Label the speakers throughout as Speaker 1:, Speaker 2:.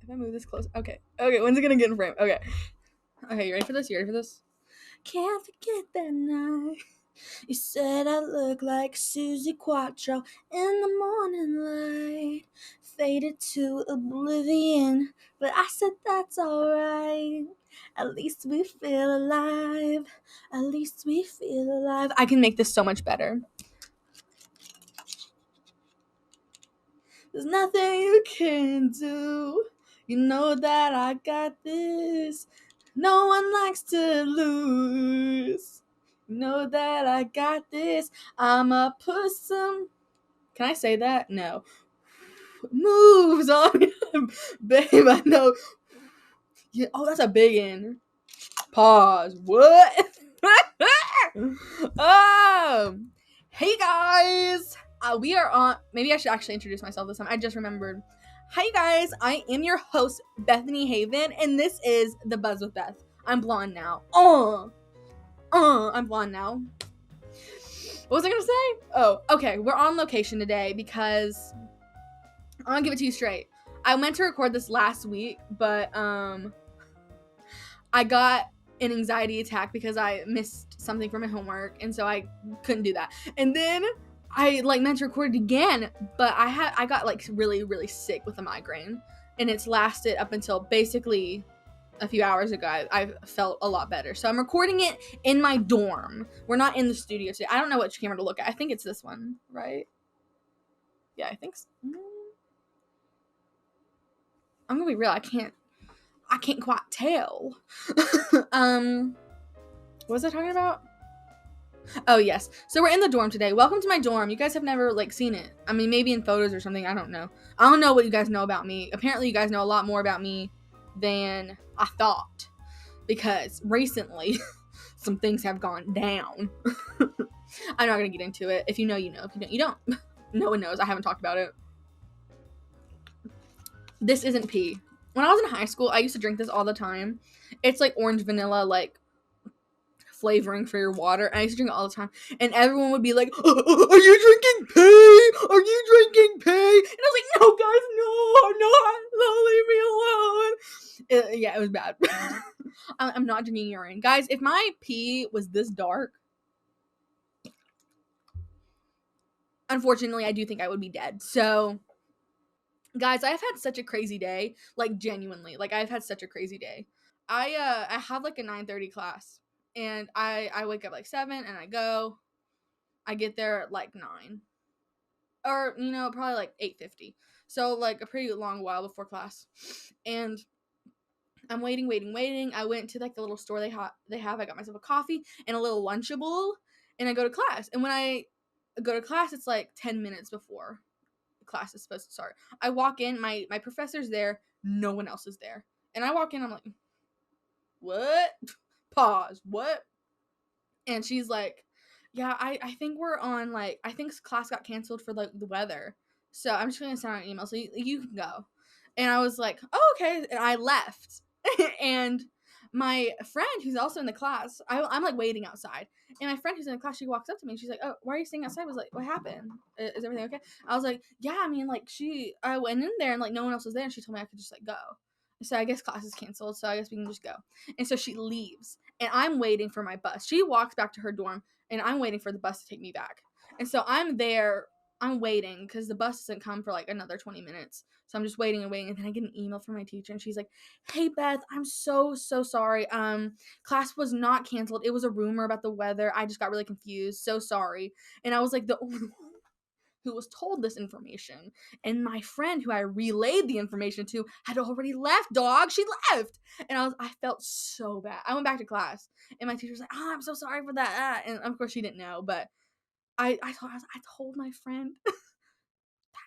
Speaker 1: Can I move this close? Okay. Okay, when's it gonna get in frame? Okay. Okay, you ready for this? You ready for this? Can't forget that night. You said I look like Susie Quattro in the morning light. Faded to oblivion, but I said that's alright. At least we feel alive. At least we feel alive. I can make this so much better. There's nothing you can do. You know that I got this. No one likes to lose. You know that I got this. I'ma put some. Can I say that? No. Moves on. Babe, I know. Yeah, oh, that's a big one. Pause. What? Hey guys. We are on. Maybe I should actually introduce myself this time. I just remembered. Hi guys. I am your host, Bethany Haven, and this is The Buzz with Beth. I'm blonde now. I'm blonde now. What was I gonna say? Oh, okay. We're on location today because I'm gonna give it to you straight. I meant to record this last week, but I got an anxiety attack because I missed something from my homework, and so I couldn't do that. And then I meant to record it again, but I got really, really sick with a migraine, and it's lasted up until basically a few hours ago. I felt a lot better, so I'm recording it in my dorm. We're not in the studio today. I don't know which camera to look at. I think it's this one, right? Yeah, I think so. I'm gonna be real. I can't quite tell. What was I talking about? Oh, yes. So we're in the dorm today. Welcome to my dorm. You guys have never, seen it. I mean, maybe in photos or something. I don't know. I don't know what you guys know about me. Apparently, you guys know a lot more about me than I thought. Because recently, some things have gone down. I'm not going to get into it. If you know, you know. If you don't, you don't. No one knows. I haven't talked about it. This isn't pee. When I was in high school, I used to drink this all the time. It's like orange vanilla, flavoring for your water, and I used to drink it all the time, and everyone would be like, are you drinking pee? Are you drinking pee? And I was like, no guys, no, leave me alone. Yeah, it was bad. I'm not drinking urine. Guys, if my pee was this dark, unfortunately I do think I would be dead. So guys, I've had such a crazy day, genuinely, I've had such a crazy day. I have a 9:30 class, and I wake up 7 and I get there at 9, or probably 8:50. So a pretty long while before class, and I'm waiting. I went to the little store they have. I got myself a coffee and a little Lunchable, and I go to class. And when I go to class, it's 10 minutes before class is supposed to start. I walk in, my professor's there, no one else is there, and I walk in, I'm like, what? Pause. What? And she's like, yeah, I think we're on, I think class got canceled for, the weather. So I'm just going to send out an email so you can go. And I was like, oh, okay. And I left. And my friend who's also in the class, I'm, waiting outside. And my friend who's in the class, she walks up to me and she's like, oh, why are you staying outside? I was like, what happened? Is everything okay? I was like, yeah, I mean, I went in there and, no one else was there. And she told me I could just, go. So I guess class is canceled. So I guess we can just go. And so she leaves. And I'm waiting for my bus. She walks back to her dorm, and I'm waiting for the bus to take me back. And so I'm there. I'm waiting because the bus doesn't come for another 20 minutes. So I'm just waiting. And then I get an email from my teacher, and she's like, hey, Beth, I'm so sorry. Class was not canceled. It was a rumor about the weather. I just got really confused. So sorry. And I was the only one who was told this information, and my friend who I relayed the information to had already left. Dog, she left, and I felt so bad. I went back to class, and my teacher was like, "Oh, I'm so sorry for that," and of course she didn't know, but I told my friend that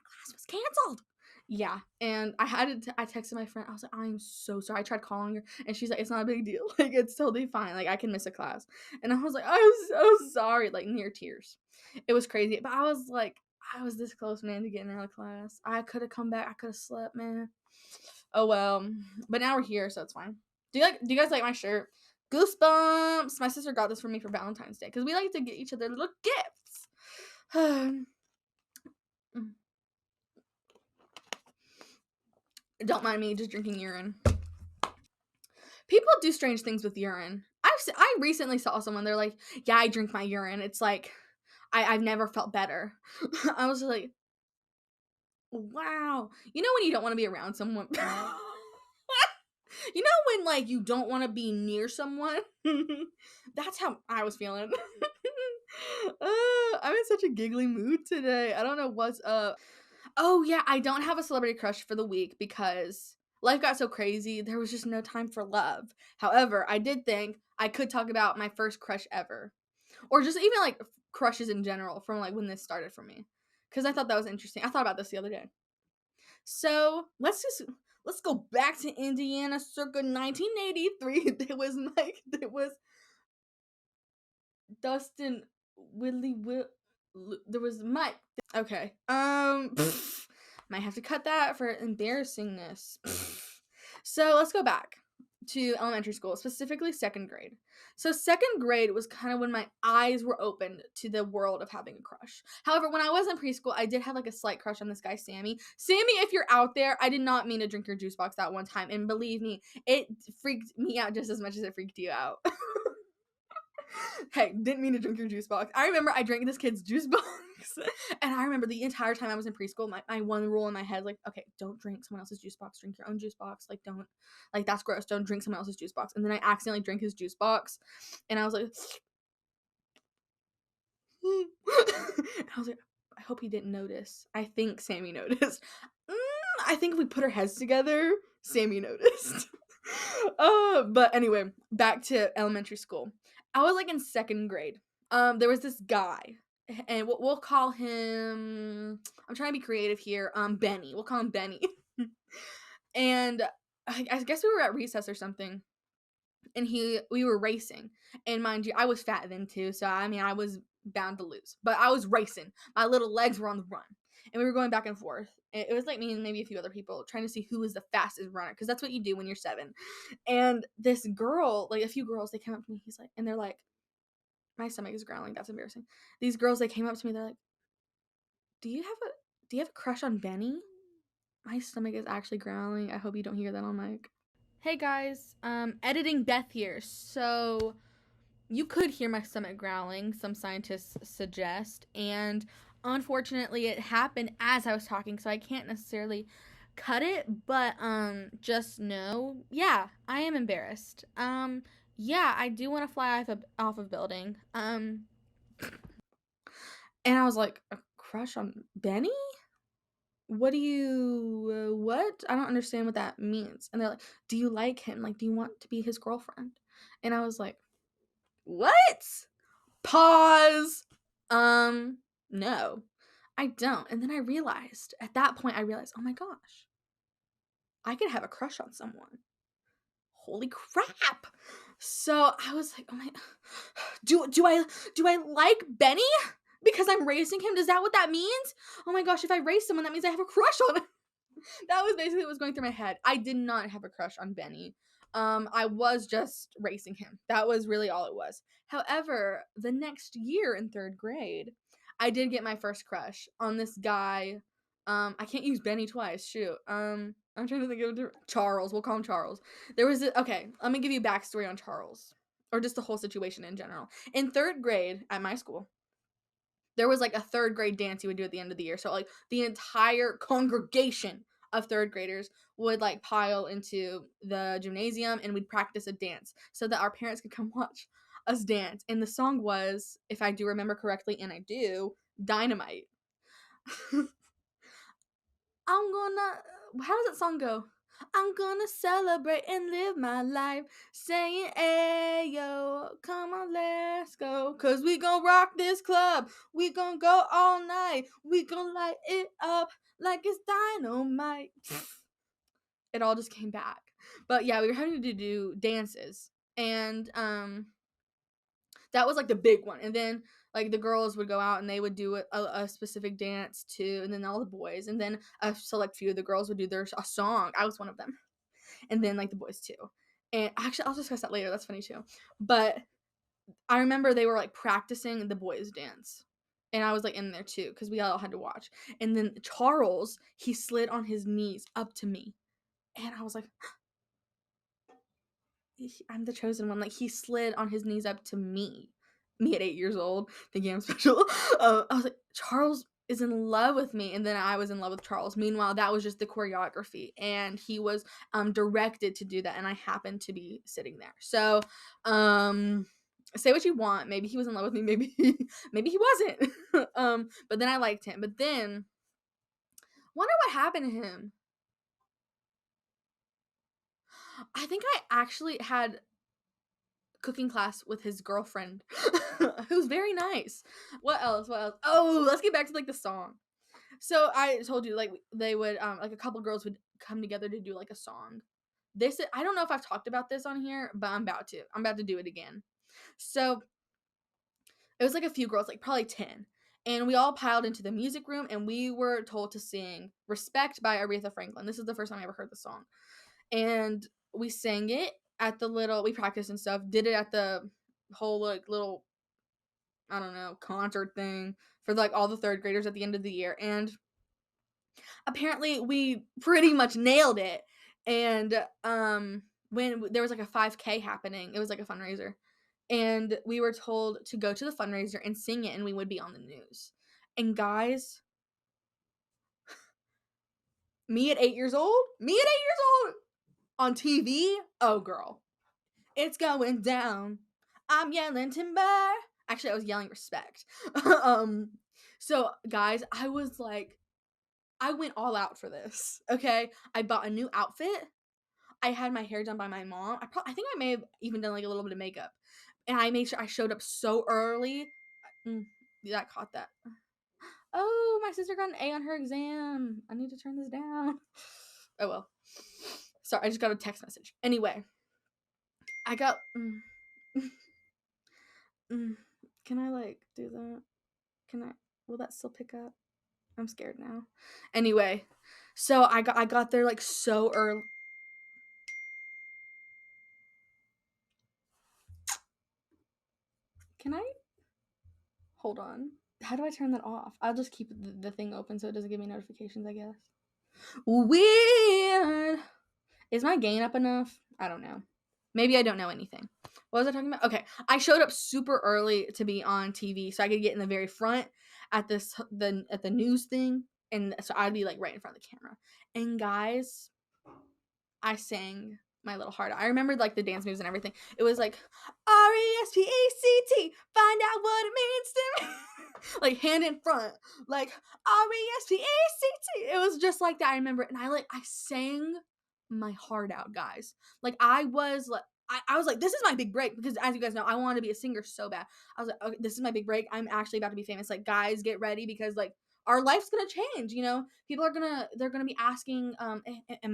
Speaker 1: class was canceled. Yeah, and I texted my friend. I was like, I'm so sorry. I tried calling her, and she's like, it's not a big deal. It's totally fine. I can miss a class. And I was like, I'm so sorry. Near tears. It was crazy. But I was I was this close, man, to getting out of class. I could have come back. I could have slept, man. Oh, well. But now we're here, so it's fine. Do you guys like my shirt? Goosebumps. My sister got this for me for Valentine's Day, because we like to get each other little gifts. Don't mind me just drinking urine. People do strange things with urine. I recently saw someone, they're like, yeah, I drink my urine. It's like, I've never felt better. I was like, wow. You know when you don't want to be around someone? You know when, like, you don't want to be near someone? That's how I was feeling. I'm in such a giggly mood today. I don't know what's up. Oh, yeah, I don't have a celebrity crush for the week because life got so crazy, there was just no time for love. However, I did think I could talk about my first crush ever. Or just even, like, crushes in general from, like, when this started for me. Because I thought that was interesting. I thought about this the other day. So, let's go back to Indiana circa 1983. There was Dustin Willie Will there was Mike. Okay. Might have to cut that for embarrassingness. So let's go back to elementary school, specifically second grade. So second grade was kind of when my eyes were opened to the world of having a crush. However, when I was in preschool, I did have like a slight crush on this guy, Sammy. Sammy, if you're out there, I did not mean to drink your juice box that one time. And believe me, it freaked me out just as much as it freaked you out. Hey, didn't mean to drink your juice box. I remember I drank this kid's juice box. And I remember the entire time I was in preschool, my one rule in my head, like, okay, don't drink someone else's juice box. Drink your own juice box. Like, don't, like, that's gross. Don't drink someone else's juice box. And then I accidentally drank his juice box. And I was like, and I was like, I hope he didn't notice. I think Sammy noticed. I think if we put our heads together, Sammy noticed. But anyway, back to elementary school. I was like in second grade. There was this guy, and we'll call him. I'm trying to be creative here. Benny. We'll call him Benny. And I guess we were at recess or something, and we were racing. And mind you, I was fat then too, so I mean I was bound to lose. But I was racing. My little legs were on the run. And we were going back and forth. It was like me and maybe a few other people trying to see who was the fastest runner, because that's what you do when you're 7. And this girl, like a few girls, they came up to me. He's like, and they're like, my stomach is growling. That's embarrassing. These girls, they came up to me. They're like, do you have a crush on Benny? My stomach is actually growling. I hope you don't hear that on mic. Hey guys, editing Beth here. So you could hear my stomach growling, some scientists suggest, and unfortunately it happened as I was talking, so I can't necessarily cut it, but just know, yeah, I am embarrassed. Yeah, I do want to fly off a building. And I was like, a crush on Benny? What? I don't understand what that means. And they're like, do you like him? Like, do you want to be his girlfriend? And I was like, what? Pause. No, I don't. And then at that point, oh my gosh, I could have a crush on someone. Holy crap. So I was like, oh my, do I like Benny? Because I'm racing him? Is that what that means? Oh my gosh, if I race someone, that means I have a crush on him. That was basically what was going through my head. I did not have a crush on Benny. I was just racing him. That was really all it was. However, the next year in 3rd grade, I did get my first crush on this guy. I can't use Benny twice. Shoot. I'm trying to think of Charles. We'll call him Charles. Okay, let me give you a backstory on Charles, or just the whole situation in general. In 3rd grade at my school, there was like a 3rd grade dance you would do at the end of the year. So like the entire congregation of 3rd graders would like pile into the gymnasium, and we'd practice a dance so that our parents could come watch us dance. And the song was, if I do remember correctly, and I do, Dynamite. How does that song go? I'm gonna celebrate and live my life, saying, ayo, come on, let's go, cause we gon' rock this club, we gon' go all night, we gon' light it up like it's dynamite. It all just came back. But yeah, we were having to do dances, and that was like the big one. And then like the girls would go out and they would do a specific dance too, and then all the boys, and then a select few of the girls would do a song. I was one of them, and then like the boys too. And actually, I'll discuss that later. That's funny too. But I remember they were like practicing the boys dance, and I was like in there too because we all had to watch. And then Charles, he slid on his knees up to me, And I was like, I'm the chosen one. Like, he slid on his knees up to me at 8 years old, thinking I'm special. I was like, Charles is in love with me. And then I was in love with Charles. Meanwhile, that was just the choreography. And he was directed to do that. And I happened to be sitting there. So, say what you want. Maybe he was in love with me. Maybe he wasn't. But then I liked him. But then, wonder what happened to him. I think I actually had cooking class with his girlfriend, who's very nice. What else? Oh, let's get back to like the song. So I told you, like, they would like a couple girls would come together to do like a song. This, I don't know if I've talked about this on here, but I'm about to do it again. So it was like a few girls, like probably 10, and we all piled into the music room, and we were told to sing Respect by Aretha Franklin. This is the first time I ever heard the song. And we sang it at the little, we practiced and stuff, did it at the whole like little, I don't know, concert thing for like all the third graders at the end of the year. And apparently we pretty much nailed it. And when there was like a 5K happening, it was like a fundraiser, and we were told to go to the fundraiser and sing it, and we would be on the news. And guys, me at 8 years old on TV, oh girl, it's going down. I'm yelling timber. Actually, I was yelling respect. So guys, I was like, I went all out for this. Okay, I bought a new outfit. I had my hair done by my mom. I think I may have even done like a little bit of makeup, and I made sure I showed up so early. That caught that. Oh, my sister got an A on her exam. I need to turn this down. Oh well. Sorry, I just got a text message. Anyway, I got. Can I like do that? Can I? Will that still pick up? I'm scared now. Anyway, so I got there like so early. Can I? Hold on. How do I turn that off? I'll just keep the thing open so it doesn't give me notifications, I guess. Weird. Is my gain up enough? I don't know. Maybe I don't know anything. What was I talking about? Okay, I showed up super early to be on TV so I could get in the very front at the news thing, and so I'd be like right in front of the camera. And guys, I sang my little heart out. I remembered like the dance moves and everything. It was like RESPECT, find out what it means to me. Like hand in front, like RESPECT. It was just like that. I remember, and I sang my heart out, guys. Like I was like, this is my big break, because as you guys know, I want to be a singer so bad. I was like, okay, this is my big break. I'm actually about to be famous. Like, guys, get ready, because like our life's gonna change. You know, people are they're gonna be asking, am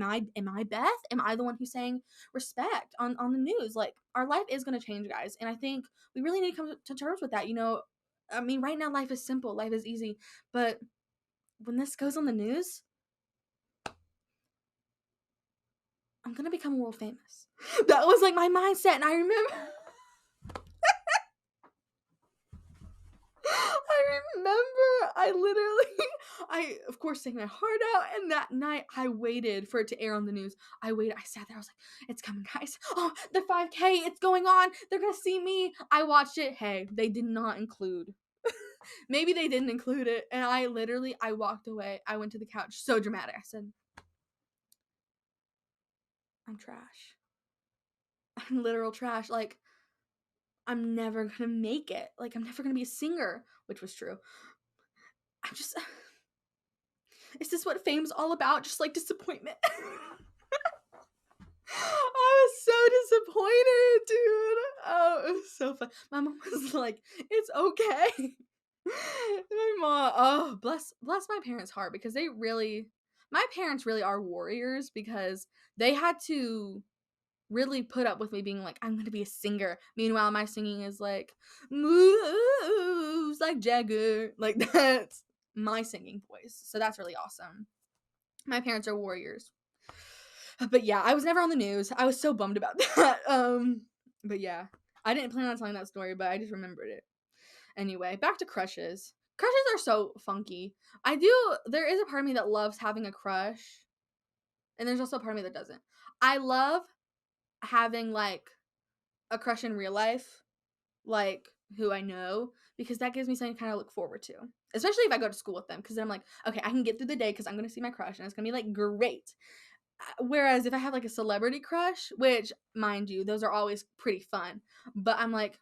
Speaker 1: I Beth? Am I the one who's saying respect on the news? Like, our life is gonna change, guys, and I think we really need to come to terms with that. You know, I mean, right now life is simple, life is easy, but when this goes on the news, I'm gonna become world famous. That was like my mindset, and I remember. I of course sang my heart out, and that night I waited for it to air on the news. I sat there, I was like, it's coming, guys. Oh, the 5K, it's going on. They're gonna see me. I watched it. Hey, they did not include. Maybe they didn't include it, and I walked away. I went to the couch, so dramatic. I said, I'm trash. I'm literal trash. Like, I'm never gonna make it. Like, I'm never gonna be a singer, which was true. I'm just. Is this what fame's all about? Just like disappointment. I was so disappointed, dude. Oh, it was so fun. My mom was like, it's okay. My mom, oh, bless my parents' heart, because my parents really are warriors, because they had to really put up with me being like, I'm gonna be a singer. Meanwhile, my singing is like, moves like Jagger. Like, that's my singing voice. So that's really awesome. My parents are warriors. But yeah, I was never on the news. I was so bummed about that. But yeah, I didn't plan on telling that story, but I just remembered it. Anyway, back to crushes. Crushes are so funky. There is a part of me that loves having a crush, And there's also a part of me that doesn't. I love having, like, a crush in real life, like, who I know, because that gives me something to kind of look forward to. Especially if I go to school with them, because then I'm like, okay, I can get through the day because I'm going to see my crush, and it's going to be, like, great. Whereas if I have, like, a celebrity crush, which, mind you, those are always pretty fun, but I'm like,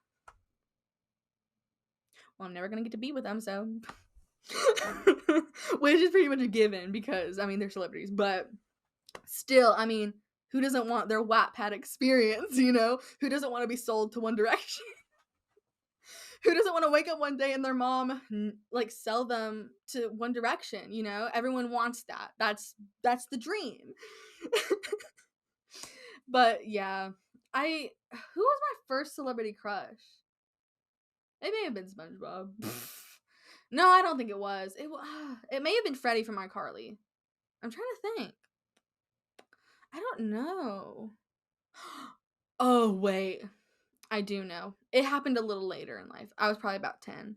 Speaker 1: well, I'm never going to get to be with them, so. Which is pretty much a given because, I mean, they're celebrities, but still, I mean, who doesn't want their Wattpad experience, you know? Who doesn't want to be sold to One Direction? Who doesn't want to wake up one day and their mom, like, sell them to One Direction, you know? Everyone wants that. That's the dream. But yeah, who was my first celebrity crush? It may have been SpongeBob. No, I don't think it was. It may have been Freddie from iCarly. I'm trying to think. I don't know. Oh, wait. I do know. It happened a little later in life. I was probably about 10.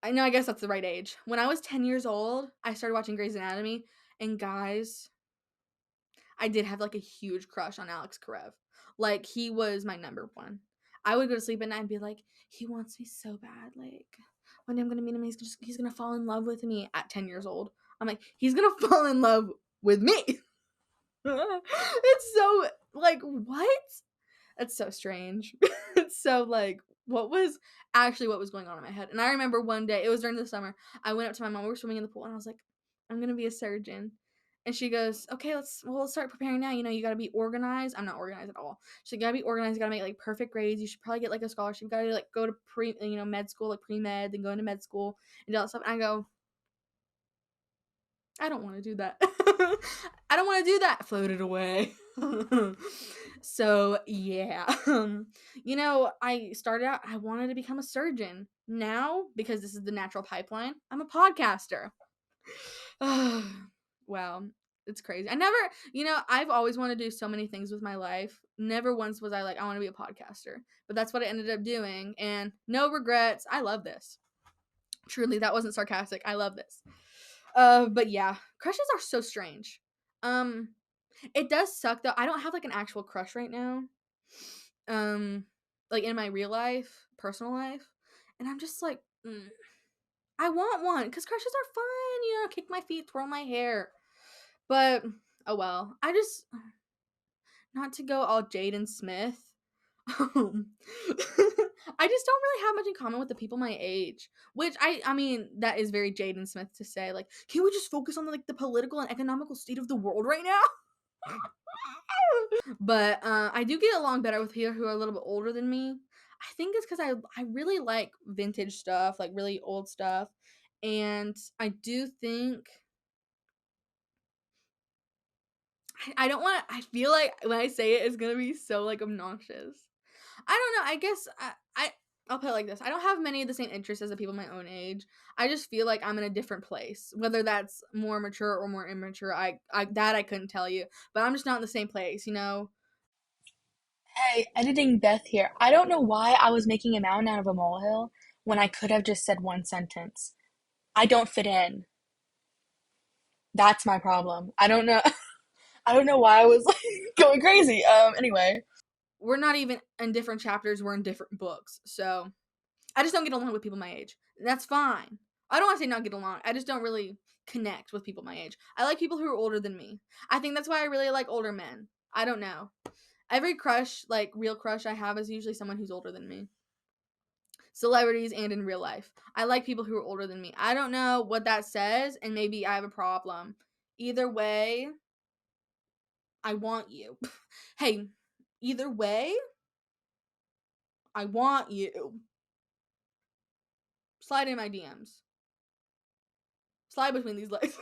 Speaker 1: I know, I guess that's the right age. When I was 10 years old, I started watching Grey's Anatomy, and guys, I did have, like, a huge crush on Alex Karev. Like, he was my number one. I would go to sleep at night and be like, he wants me so bad. Like, one day I'm gonna meet him, he's gonna fall in love with me at 10 years old. I'm like, he's gonna fall in love with me. It's so, like, what? That's so strange. It's so, like, what was going on in my head? And I remember one day, it was during the summer, I went up to my mom, we were swimming in the pool, and I was like, I'm gonna be a surgeon. And she goes, okay, let's start preparing now. You know, you gotta be organized. I'm not organized at all. She's like, you gotta be organized, you gotta make, like, perfect grades. You should probably get, like, a scholarship. You gotta, like, go to med school, like, pre-med, then go into med school and all that stuff. And I go, I don't want to do that. I don't want to do that. Floated away. So, yeah. You know, I started out, I wanted to become a surgeon. Now, because this is the natural pipeline, I'm a podcaster. Wow. It's crazy. I've always wanted to do so many things with my life. Never once was I like, I want to be a podcaster. But that's what I ended up doing. And no regrets. I love this. Truly, that wasn't sarcastic. I love this. But yeah, crushes are so strange. It does suck though. I don't have, like, an actual crush right now. Like, in my real life, personal life, and I'm just like, I want one because crushes are fun. You know, kick my feet, twirl my hair. But oh well. Not to go all Jaden Smith. I just don't really have much in common with the people my age, which I mean, that is very Jaden Smith to say. Like, can we just focus on, like, the political and economical state of the world right now? But I do get along better with people who are a little bit older than me. I think it's because I really like vintage stuff, like really old stuff, and I do think I don't want to. I feel like when I say it, it's gonna be so, like, obnoxious. I don't know. I guess I'll put it like this. I don't have many of the same interests as the people my own age. I just feel like I'm in a different place. Whether that's more mature or more immature, I couldn't tell you. But I'm just not in the same place, you know?
Speaker 2: Hey, editing Beth here. I don't know why I was making a mountain out of a molehill when I could have just said one sentence. I don't fit in. That's my problem. I don't know. I don't know why I was like going crazy. Anyway.
Speaker 1: We're not even in different chapters, we're in different books. So I just don't get along with people my age. That's fine. I don't want to say not get along. I just don't really connect with people my age. I like people who are older than me. I think that's why I really like older men. I don't know. Every crush, like real crush I have, is usually someone who's older than me. Celebrities and in real life. I like people who are older than me. I don't know what that says, and maybe I have a problem. Either way, I want you. Hey, either way, I want you. Slide in my DMs. Slide between these legs.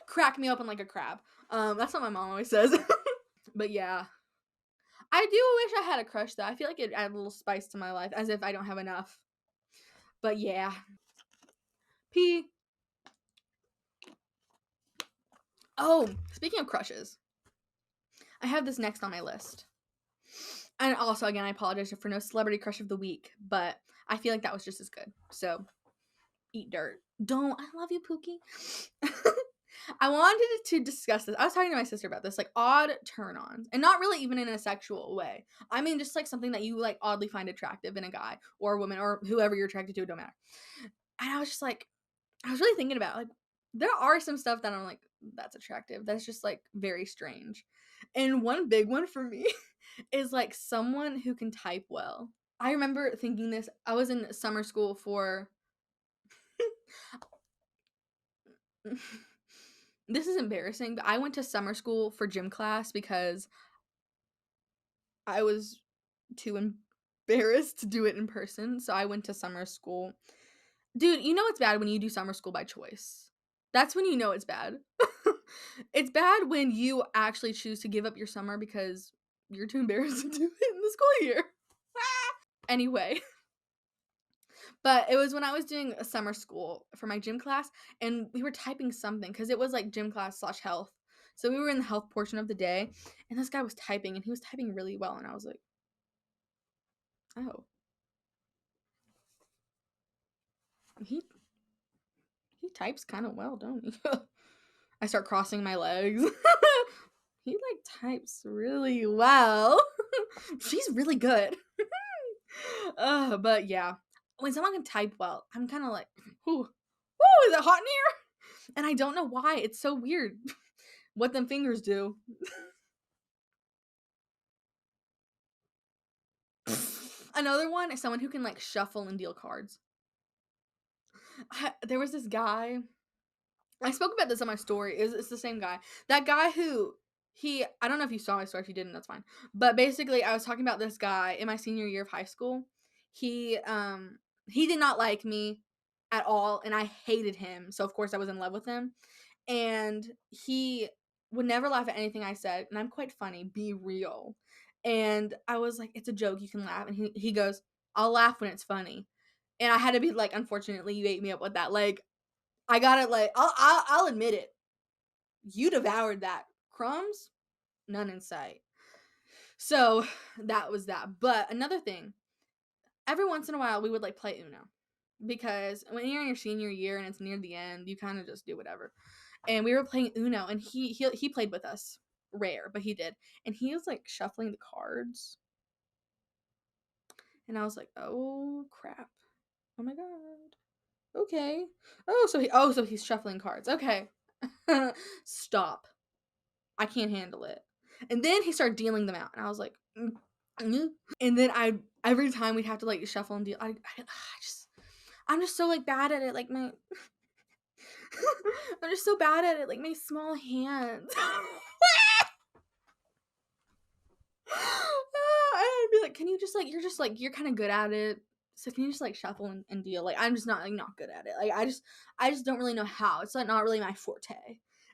Speaker 1: Crack me open like a crab. That's what my mom always says. But yeah. I do wish I had a crush though. I feel like it'd add a little spice to my life, as if I don't have enough. But yeah. P. Oh, speaking of crushes, I have this next on my list. And also, again, I apologize for no celebrity crush of the week, but I feel like that was just as good. So, eat dirt. Don't. I love you, Pookie. I wanted to discuss this. I was talking to my sister about this, like odd turn-ons, and not really even in a sexual way. I mean, just like something that you like oddly find attractive in a guy or a woman or whoever you're attracted to. It don't matter. And I was just like, I was really thinking about like there are some stuff that I'm like that's attractive. That's just like very strange. And one big one for me is like someone who can type well. I remember thinking this. I was in summer school for this is embarrassing, but I went to summer school for gym class because I was too embarrassed to do it in person. So I went to summer school. Dude, you know it's bad when you do summer school by choice. That's when you know it's bad. It's bad when you actually choose to give up your summer because you're too embarrassed to do it in the school year. Anyway, but it was when I was doing a summer school for my gym class, and we were typing something because it was like gym class slash health. So we were in the health portion of the day, and this guy was typing, and he was typing really well, and I was like, oh, he he types kind of well, don't he? I start crossing my legs. He like types really well. She's really good. But yeah, when someone can type well, I'm kind of like, whoo, is it hot in here? And I don't know why. It's so weird what them fingers do. Another one is someone who can like shuffle and deal cards. There was this guy. I spoke about this on my story. It's the same guy. That guy who I don't know if you saw my story. If you didn't, that's fine. But basically, I was talking about this guy in my senior year of high school. He did not like me at all, and I hated him. So of course I was in love with him. And he would never laugh at anything I said, and I'm quite funny. Be real. And I was like, it's a joke. You can laugh. And he goes, I'll laugh when it's funny. And I had to be like, unfortunately, you ate me up with that. Like, I got it. Like, I'll admit it. You devoured that. Crumbs, none in sight. So that was that. But another thing, every once in a while we would like play Uno, because when you're in your senior year and it's near the end, you kind of just do whatever. And we were playing Uno, and he played with us. Rare, but he did. And he was like shuffling the cards, and I was like, oh crap, oh my god, okay. So he's shuffling cards. Okay. Stop. I can't handle it. And then he started dealing them out, and I was like, and then every time we'd have to like shuffle and deal. I'm just so like bad at it. Like my, I'm just so bad at it. Like my small hands. I'd be like, can you just like, you're kind of good at it. So can you just like shuffle and deal? Like I'm just not good at it. Like I just don't really know how. It's like not really my forte.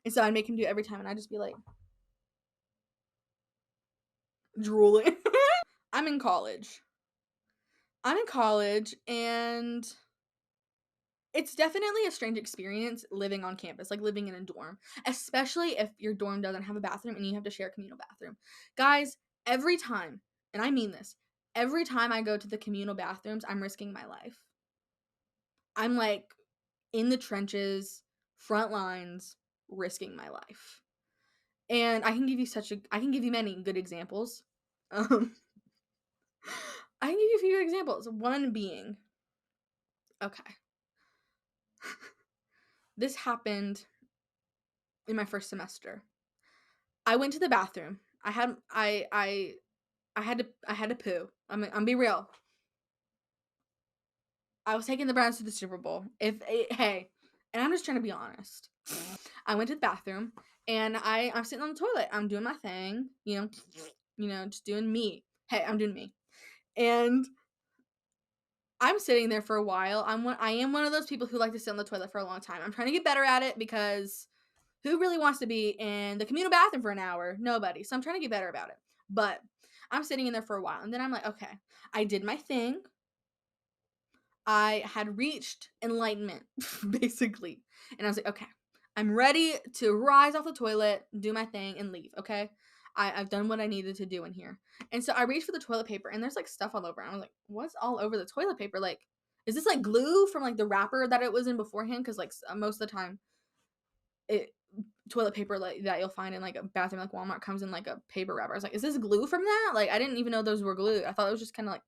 Speaker 1: And so I'd make him do it every time, and I'd just be like drooling. I'm in college. And it's definitely a strange experience living on campus, like living in a dorm, especially if your dorm doesn't have a bathroom and you have to share a communal bathroom. Guys, every time, and I mean this, every time I go to the communal bathrooms, I'm risking my life. I'm like in the trenches, front lines, risking my life. And I can give you many good examples. Um, I can give you a few examples. One being, okay, this happened in my first semester. I went to the bathroom. I had to poo. I'm be real. I was taking the Browns to the Super Bowl. Hey, and I'm just trying to be honest. I went to the bathroom, and I'm sitting on the toilet. I'm doing my thing, just doing me. Hey, I'm doing me. And I'm sitting there for a while. I am one of those people who like to sit on the toilet for a long time. I'm trying to get better at it because who really wants to be in the communal bathroom for an hour? Nobody. So I'm trying to get better about it. But I'm sitting in there for a while, and then I'm like, okay, I did my thing. I had reached enlightenment, basically. And I was like, okay, I'm ready to rise off the toilet, do my thing, and leave, okay? I've done what I needed to do in here. And so I reached for the toilet paper, and there's like stuff all over. And I was like, what's all over the toilet paper? Like, is this like glue from like the wrapper that it was in beforehand? Because like most of the time, toilet paper that you'll find in like a bathroom like Walmart comes in like a paper wrapper. I was like, is this glue from that? Like, I didn't even know those were glue. I thought it was just kind of like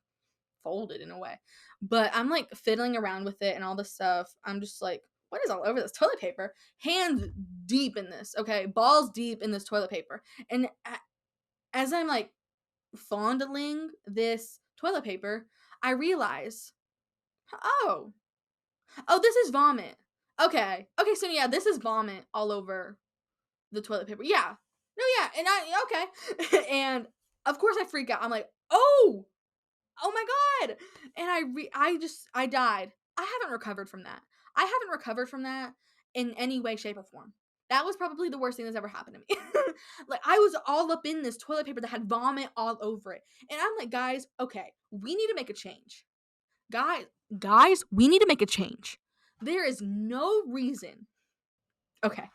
Speaker 1: folded in a way. But I'm like fiddling around with it and all this stuff. I'm just like, what is all over this toilet paper? Hands deep in this, okay? Balls deep in this toilet paper. And as I'm like fondling this toilet paper, I realize, oh, this is vomit. Okay, so yeah, this is vomit all over the toilet paper. Yeah, no, yeah, and okay, and of course I freak out. I'm like, oh my god, and I died. I haven't recovered from that. I haven't recovered from that in any way, shape, or form. That was probably the worst thing that's ever happened to me. Like, I was all up in this toilet paper that had vomit all over it. And I'm like, guys, okay, we need to make a change. Guys, we need to make a change. There is no reason. Okay.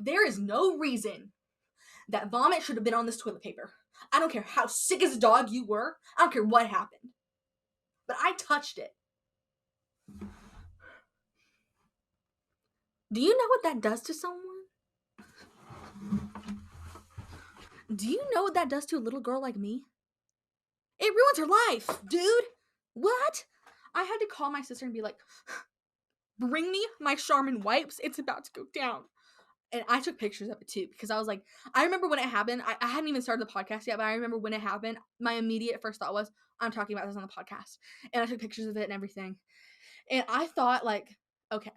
Speaker 1: There is no reason that vomit should have been on this toilet paper. I don't care how sick as a dog you were. I don't care what happened. But I touched it. Do you know what that does to someone? Do you know what that does to a little girl like me? It ruins her life, dude. What? I had to call my sister and be like, bring me my Charmin wipes. It's about to go down. And I took pictures of it too, because I was like, I remember when it happened. I hadn't even started the podcast yet, but I remember when it happened. My immediate first thought was, I'm talking about this on the podcast. And I took pictures of it and everything. And I thought, like, okay,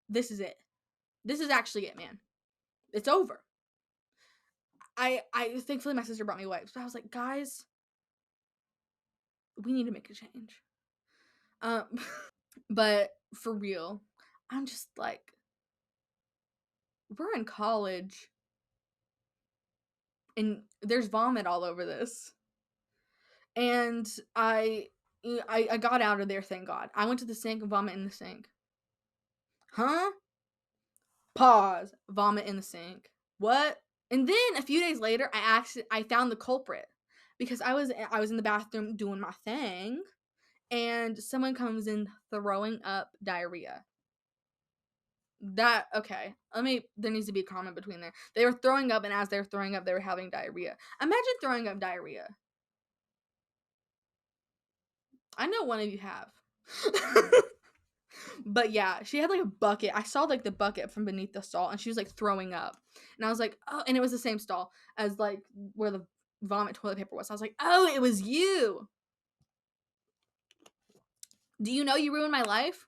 Speaker 1: this is it. This is actually it, man. It's over. I thankfully my sister brought me wipes, but I was like, guys, we need to make a change. But for real, I'm just like, we're in college and there's vomit all over this. And I got out of there, thank God. I went to the sink and vomit in the sink. Huh? Pause. Vomit in the sink. What? And then a few days later, I found the culprit because I was in the bathroom doing my thing, and someone comes in throwing up diarrhea. Okay. There needs to be a comment between there. They were throwing up, and as they were throwing up, they were having diarrhea. Imagine throwing up diarrhea. I know one of you have. But yeah, she had like a bucket. I saw like the bucket from beneath the stall, and she was like throwing up. And I was like, oh, and it was the same stall as like where the vomit toilet paper was. I was like, oh, it was you. Do you know you ruined my life?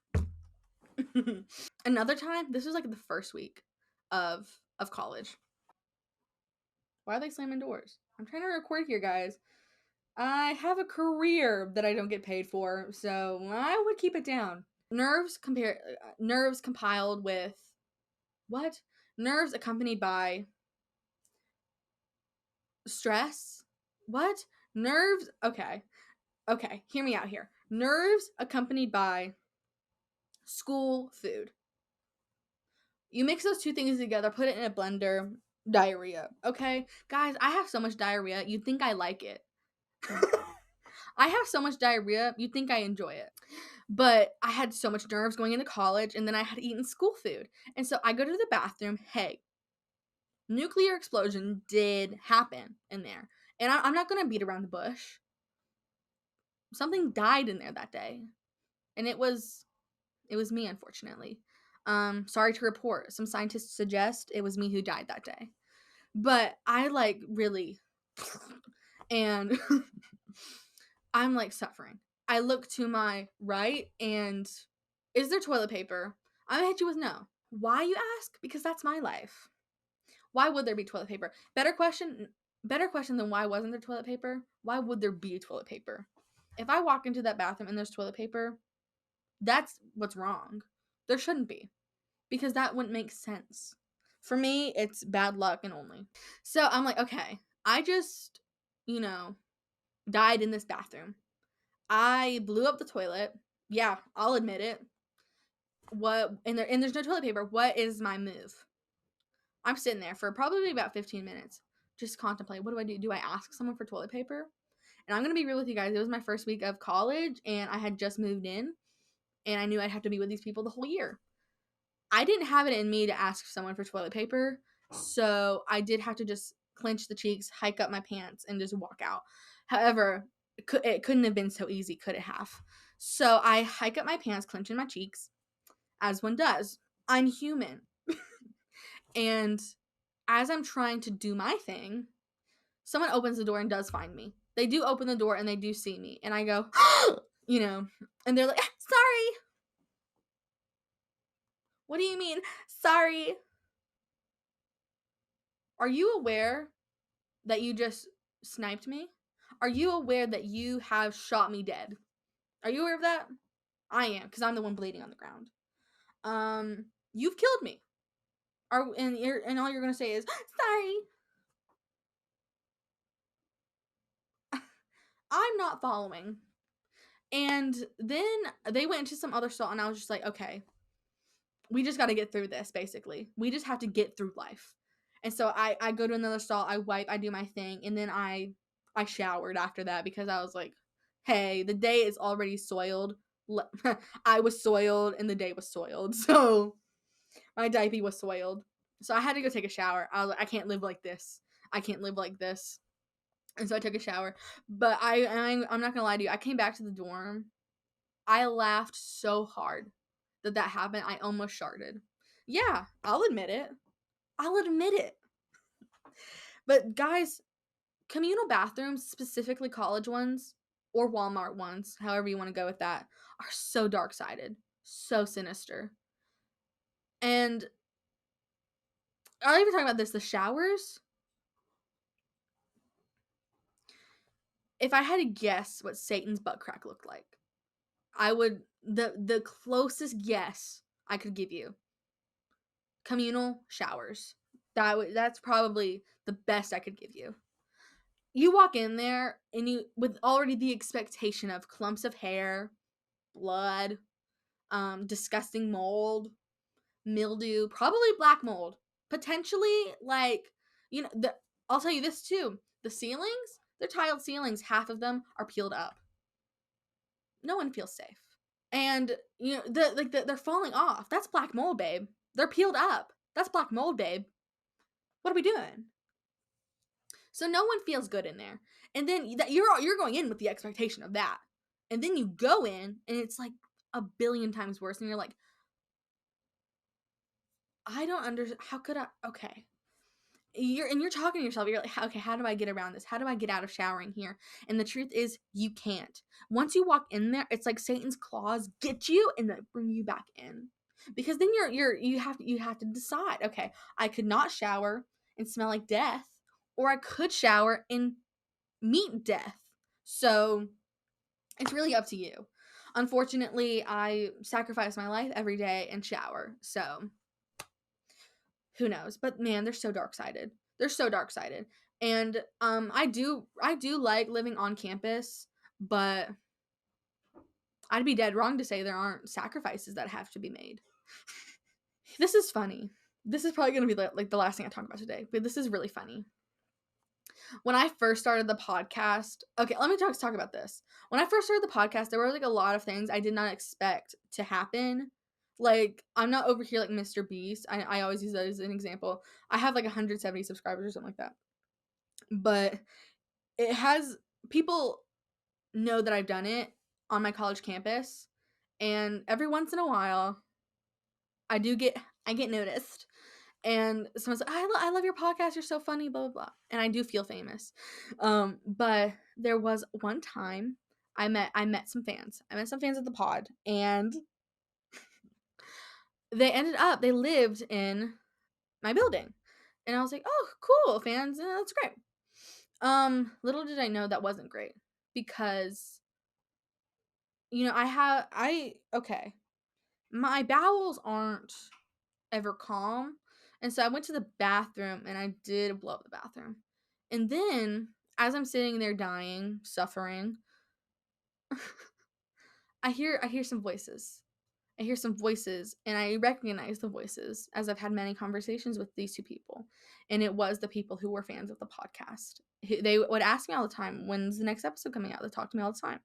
Speaker 1: Another time, this was like the first week of college. Why are they slamming doors? I'm trying to record here, guys. I have a career that I don't get paid for, so I would keep it down. Nerves compiled with what? Nerves accompanied by stress? What? Nerves? Okay, hear me out here. Nerves accompanied by school food. You mix those two things together, put it in a blender, diarrhea. Okay? Guys, I have so much diarrhea, you'd think I like it. I have so much diarrhea, you'd think I enjoy it. But I had so much nerves going into college, and then I had eaten school food. And so I go to the bathroom. Hey, nuclear explosion did happen in there. And I'm not going to beat around the bush. Something died in there that day. And it was me, unfortunately. Sorry to report. Some scientists suggest it was me who died that day. But I like really, and I'm like suffering. I look to my right, and is there toilet paper? I'm gonna hit you with no. Why, you ask? Because that's my life. Why would there be toilet paper? Better question than why wasn't there toilet paper? Why would there be toilet paper? If I walk into that bathroom and there's toilet paper, that's what's wrong. There shouldn't be, because that wouldn't make sense. For me, it's bad luck and only. So I'm like, okay, I just, died in this bathroom. I blew up the toilet. Yeah, I'll admit it. And there's no toilet paper. What is my move? I'm sitting there for probably about 15 minutes, just contemplate. What do I do? Do I ask someone for toilet paper? And I'm gonna be real with you guys. It was my first week of college, and I had just moved in, and I knew I'd have to be with these people the whole year. I didn't have it in me to ask someone for toilet paper, so I did have to just clench the cheeks, hike up my pants, and just walk out. However, it couldn't have been so easy, could it have? So I hike up my pants, clenching my cheeks, as one does. I'm human. And as I'm trying to do my thing, someone opens the door and does find me. They do open the door and they do see me. And I go, you know, and they're like, sorry. What do you mean? Sorry. Are you aware that you just sniped me? Are you aware that you have shot me dead? Are you aware of that? I am, because I'm the one bleeding on the ground. You've killed me. And all you're gonna say is sorry. I'm not following. And then they went into some other stall, and I was just like, okay, we just got to get through this. Basically, we just have to get through life. And so I go to another stall, I wipe, I do my thing, and then I showered after that because I was like, hey, the day is already soiled. I was soiled, and the day was soiled, so my diaper was soiled. So I had to go take a shower. I was like, I can't live like this. I can't live like this. And so I took a shower. But I'm not gonna lie to you. I came back to the dorm. I laughed so hard that happened. I almost sharted. Yeah, I'll admit it. I'll admit it. But guys, communal bathrooms, specifically college ones or Walmart ones, however you want to go with that, are so dark-sided, so sinister. And I'll even talk about this, the showers. If I had to guess what Satan's butt crack looked like, I would the closest guess I could give you. Communal showers. That's probably the best I could give you. You walk in there and you with already the expectation of clumps of hair, blood, disgusting mold, mildew, probably black mold, potentially like I'll tell you this too. The ceilings, they're tiled ceilings. Half of them are peeled up. No one feels safe. And they're falling off. That's black mold, babe. They're peeled up. That's black mold, babe. What are we doing? So no one feels good in there. And then you're going in with the expectation of that. And then you go in and it's like a billion times worse and you're like, I don't understand. How could I? Okay. You're talking to yourself. You're like, okay, how do I get around this? How do I get out of showering here? And the truth is, you can't. Once you walk in there, it's like Satan's claws get you and then bring you back in. Because then you have to decide. Okay, I could not shower and smell like death, or I could shower and meet death. So it's really up to you. Unfortunately, I sacrifice my life every day and shower. So who knows? But man, they're so dark-sided. They're so dark-sided. And I do like living on campus, but I'd be dead wrong to say there aren't sacrifices that have to be made. This is funny. This is probably going to be like the last thing I talk about today, but this is really funny. When I first started the podcast, okay, let me talk about this. When I first started the podcast, there were like a lot of things I did not expect to happen. Like, I'm not over here like Mr. Beast. I always use that as an example. I have like 170 subscribers or something like that. But it has people know that I've done it on my college campus. And every once in a while, I get noticed. And someone's like, I love your podcast. You're so funny, blah, blah, blah. And I do feel famous. But there was one time I met some fans. I met some fans at the pod. And they lived in my building. And I was like, oh, cool, fans. That's great. Little did I know that wasn't great. Because, okay. My bowels aren't ever calm. And so I went to the bathroom and I did blow up the bathroom. And then as I'm sitting there dying, suffering, I hear some voices. I hear some voices and I recognize the voices as I've had many conversations with these two people. And it was the people who were fans of the podcast. They would ask me all the time, when's the next episode coming out? They talk to me all the time.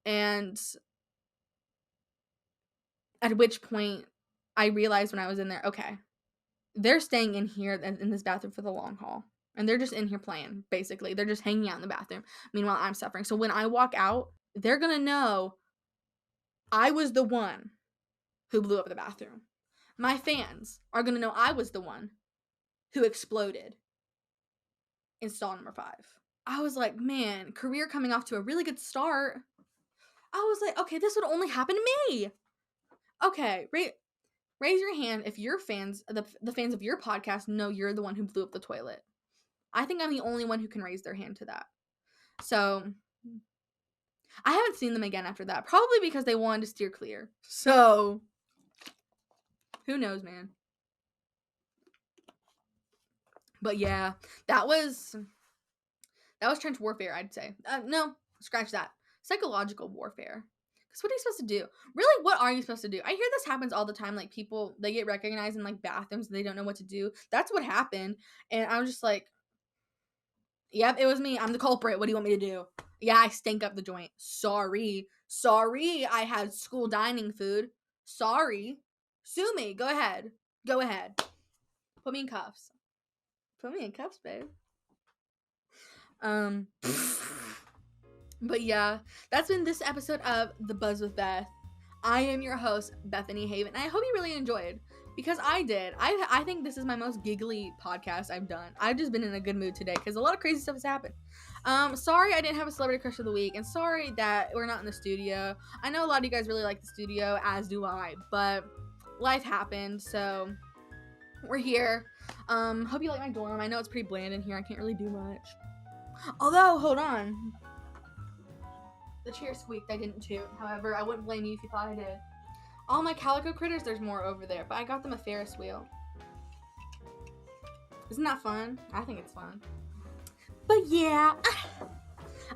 Speaker 1: And at which point I realized when I was in there, okay, they're staying in here in this bathroom for the long haul. And they're just in here playing, basically. They're just hanging out in the bathroom. Meanwhile, I'm suffering. So when I walk out, they're going to know I was the one who blew up the bathroom. My fans are going to know I was the one who exploded in stall number 5. I was like, man, career coming off to a really good start. I was like, okay, this would only happen to me. Okay, raise your hand if your fans, the fans of your podcast, know you're the one who blew up the toilet. I think I'm the only one who can raise their hand to that. So I haven't seen them again after that, probably because they wanted to steer clear. So who knows, man. But yeah, that was trench warfare, I'd say. No, scratch that. Psychological warfare. Because what are you supposed to do? Really, what are you supposed to do? I hear this happens all the time. Like, people, they get recognized in, like, bathrooms and they don't know what to do. That's what happened. And I was just like, yep, it was me. I'm the culprit. What do you want me to do? Yeah, I stink up the joint. Sorry. I had school dining food. Sorry. Sue me. Go ahead. Put me in cuffs. Babe. But yeah, that's been this episode of The Buzz with Beth. I am your host, Bethany Haven. I hope you really enjoyed, because I did. I think this is my most giggly podcast I've done. I've just been in a good mood today because a lot of crazy stuff has happened. Sorry I didn't have a celebrity crush of the week, and sorry that we're not in the studio. I know a lot of you guys really like the studio, as do I, but life happened, so we're here. Hope you like my dorm. I know it's pretty bland in here. I can't really do much. Although, hold on. The chair squeaked. I didn't too. However, I wouldn't blame you if you thought I did. All my calico critters, there's more over there, but I got them a Ferris wheel. Isn't that fun? I think it's fun. But yeah,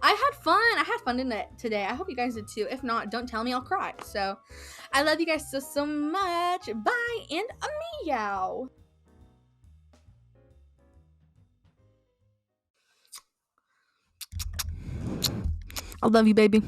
Speaker 1: I had fun. I had fun today. I hope you guys did too. If not, don't tell me, I'll cry. So, I love you guys so much. Bye and a meow. I love you, baby.